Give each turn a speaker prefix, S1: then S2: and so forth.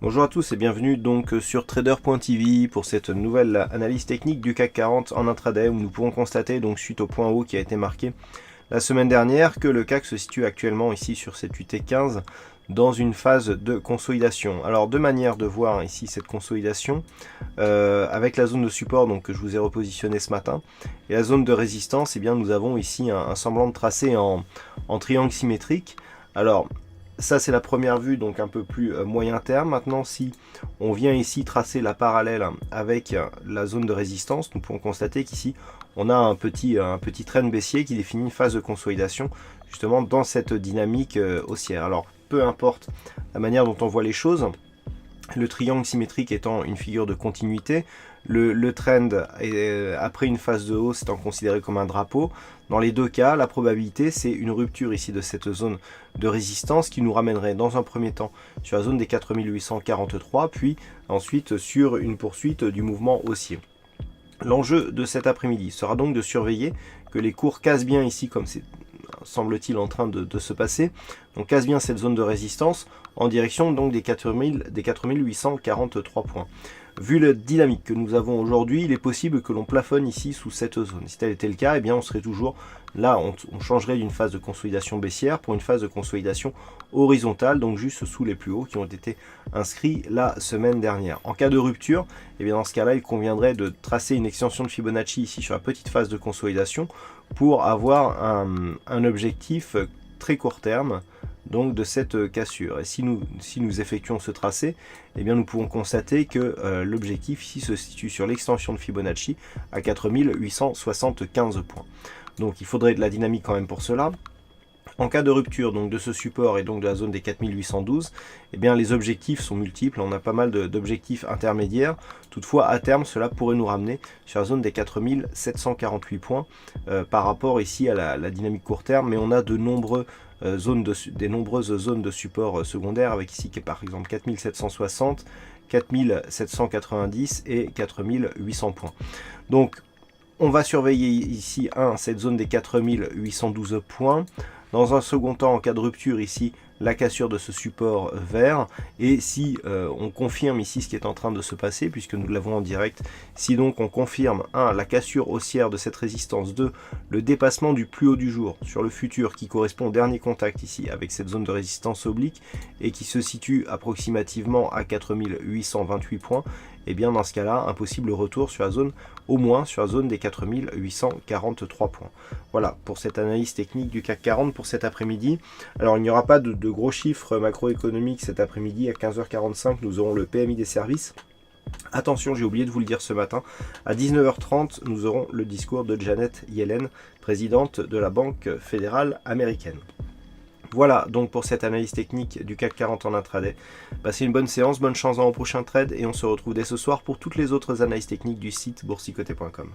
S1: Bonjour à tous et bienvenue donc sur Trader.tv pour cette nouvelle analyse technique du CAC 40 en intraday où nous pouvons constater donc suite au point haut qui a été marqué la semaine dernière que le CAC se situe actuellement ici sur cette UT15 dans une phase de consolidation. Alors deux manières de voir ici cette consolidation avec la zone de support donc, que je vous ai repositionné ce matin et la zone de résistance, et bien nous avons ici un semblant de tracé en triangle symétrique. Alors ça c'est la première vue, donc un peu plus moyen terme. Maintenant, si on vient ici tracer la parallèle avec la zone de résistance, nous pouvons constater qu'ici on a un petit trend baissier qui définit une phase de consolidation justement dans cette dynamique haussière. Alors peu importe la manière dont on voit les choses, le triangle symétrique étant une figure de continuité, le trend après une phase de hausse étant considéré comme un drapeau. Dans les deux cas, la probabilité c'est une rupture ici de cette zone de résistance qui nous ramènerait dans un premier temps sur la zone des 4843, puis ensuite sur une poursuite du mouvement haussier. L'enjeu de cet après-midi sera donc de surveiller que les cours cassent bien ici, comme c'est semble-t-il en train de se passer. On casse bien cette zone de résistance en direction donc des 4843 points. Vu la dynamique que nous avons aujourd'hui, il est possible que l'on plafonne ici sous cette zone. Si tel était le cas, eh bien on serait toujours là, on changerait d'une phase de consolidation baissière pour une phase de consolidation horizontale, donc juste sous les plus hauts qui ont été inscrits la semaine dernière. En cas de rupture, eh bien dans ce cas-là, il conviendrait de tracer une extension de Fibonacci ici sur la petite phase de consolidation pour avoir un objectif très court terme donc de cette cassure. Et si nous effectuons ce tracé, eh bien nous pouvons constater que l'objectif ici se situe sur l'extension de Fibonacci à 4875 points. Donc il faudrait de la dynamique quand même pour cela. En cas de rupture donc de ce support et donc de la zone des 4812, eh bien les objectifs sont multiples, on a pas mal d'objectifs intermédiaires. Toutefois, à terme, cela pourrait nous ramener sur la zone des 4748 points par rapport ici à la dynamique court terme, mais on a des nombreuses zones de support secondaires avec ici qui est par exemple 4760, 4790 et 4800 points. Donc on va surveiller ici cette zone des 4812 points. Dans un second temps, en cas de rupture ici, la cassure de ce support vert. Et si on confirme ici ce qui est en train de se passer, puisque nous l'avons en direct, si donc on confirme 1. La cassure haussière de cette résistance, 2. Le dépassement du plus haut du jour sur le futur qui correspond au dernier contact ici avec cette zone de résistance oblique et qui se situe approximativement à 4828 points, et bien dans ce cas-là, un possible retour sur la zone, au moins sur la zone des 4843 points. Voilà pour cette analyse technique du CAC 40 pour cet après-midi. Alors il n'y aura pas de gros chiffres macroéconomiques cet après-midi. À 15h45, nous aurons le PMI des services. Attention, j'ai oublié de vous le dire ce matin, à 19h30, nous aurons le discours de Janet Yellen, présidente de la Banque fédérale américaine. Voilà donc pour cette analyse technique du CAC 40 en intraday. Passez une bonne séance, bonne chance dans vos prochains trades et on se retrouve dès ce soir pour toutes les autres analyses techniques du site boursicoté.com.